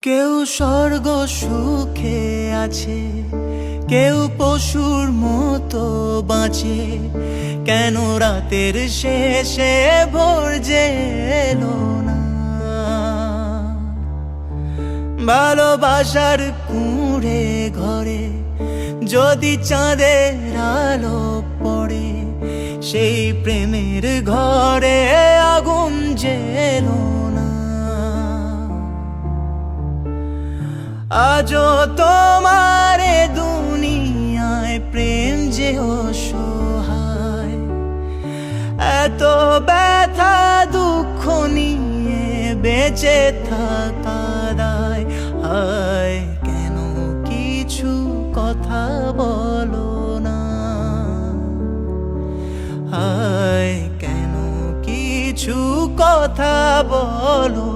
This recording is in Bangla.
কেউ স্বর্গ সুখে আছে, কেউ পশুর মতো বাঁচে। কেন রাতের শেষে ভোর যে এলো না? ভালোবাসার কুঁড়ে ঘরে যদি চাঁদের আলো পড়ে, সেই প্রেমের ঘরে আগুন জেলো না। আজও তোমার দুনিয়ায় প্রেম যে অসহায়, এত ব্যথা দুঃখ নিয়ে বেঁচে থাকা দায়। হায় কেন কিছু কথা বলো না? হায় কেন কিছু কথা বলো